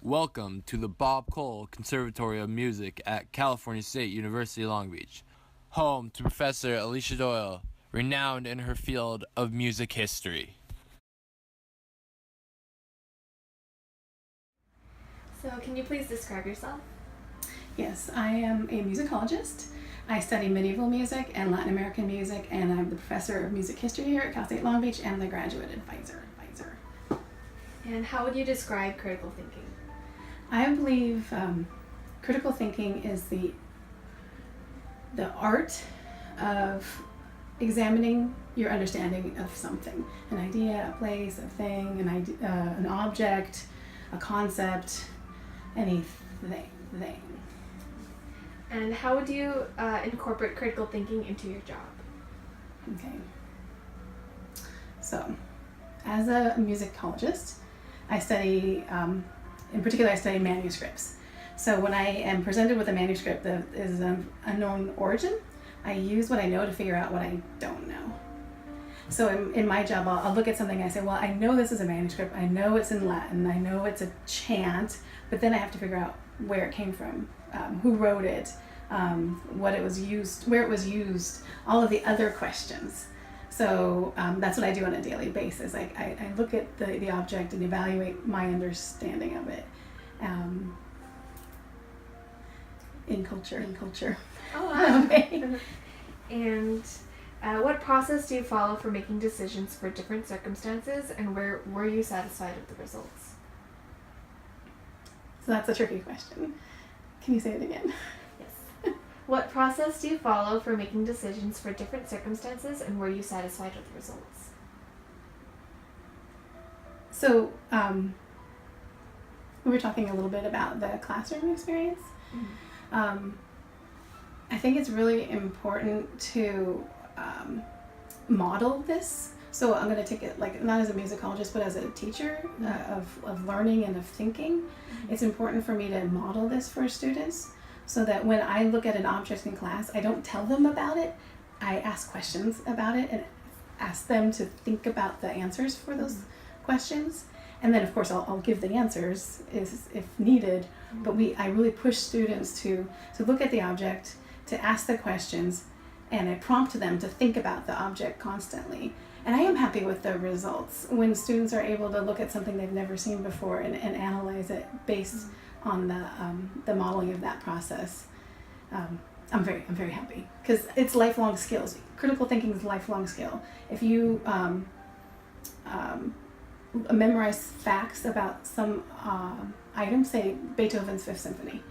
Welcome to the Bob Cole Conservatory of Music at California State University, Long Beach, home to Professor Alicia Doyle, renowned in her field of music history. So can you please describe yourself? Yes, I am a musicologist. I study medieval music and Latin American music, and I'm the professor of music history here at Cal State Long Beach and the graduate advisor. And how would you describe critical thinking? I believe critical thinking is the art of examining your understanding of something, an idea, a place, a thing, an object, a concept, anything. And how would you incorporate critical thinking into your job? Okay. So, as a musicologist, I study, in particular, I study manuscripts. So when I am presented with a manuscript that is of unknown origin, I use what I know to figure out what I don't know. So in my job, I'll look at something and I say, well, I know this is a manuscript, I know it's in Latin, I know it's a chant, but then I have to figure out where it came from, who wrote it, what it was used, where it was used, all of the other questions. So that's what I do on a daily basis. I look at the object and evaluate my understanding of it in culture. Oh, wow. Okay. And what process do you follow for making decisions for different circumstances, and where were you satisfied with the results? So that's a tricky question. Can you say it again? Yes. What process do you follow for making decisions for different circumstances, and were you satisfied with the results? So we were talking a little bit about the classroom experience. Mm-hmm. I think it's really important to model this. So I'm going to take it like not as a musicologist, but as a teacher of learning and of thinking. Mm-hmm. It's important for me to model this for students, so that when I look at an object in class, I don't tell them about it. I ask questions about it and ask them to think about the answers for those questions. And then, of course, I'll give the answers if needed. But I really push students to look at the object, to ask the questions, and I prompt them to think about the object constantly. And I am happy with the results when students are able to look at something they've never seen before and analyze it based on the modeling of that process. I'm very happy because it's lifelong skills. Critical thinking is a lifelong skill. If you memorize facts about some item, say Beethoven's Fifth Symphony.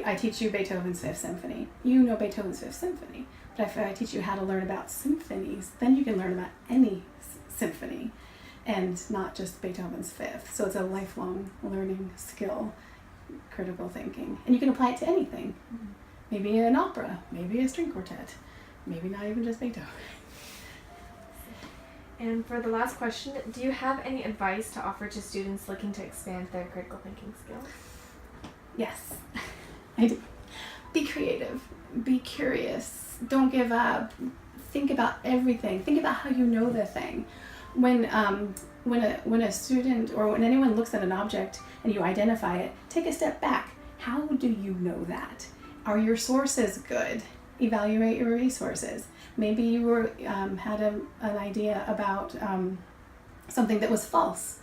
I teach you Beethoven's Fifth Symphony. You know Beethoven's Fifth Symphony. But if I teach you how to learn about symphonies, then you can learn about any symphony and not just Beethoven's Fifth. So it's a lifelong learning skill, critical thinking. And you can apply it to anything. Mm-hmm. Maybe an opera, maybe a string quartet, maybe not even just Beethoven. And for the last question, do you have any advice to offer to students looking to expand their critical thinking skills? Yes, I do. Be creative, be curious, don't give up, think about everything, think about how you know the thing. When a student or when anyone looks at an object and you identify it, take a step back. How do you know that? Are your sources good? Evaluate your resources. Maybe you had an idea about something that was false.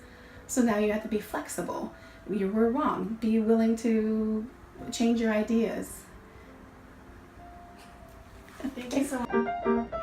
So now you have to be flexible. You were wrong. Be willing to change your ideas. Thank you so much.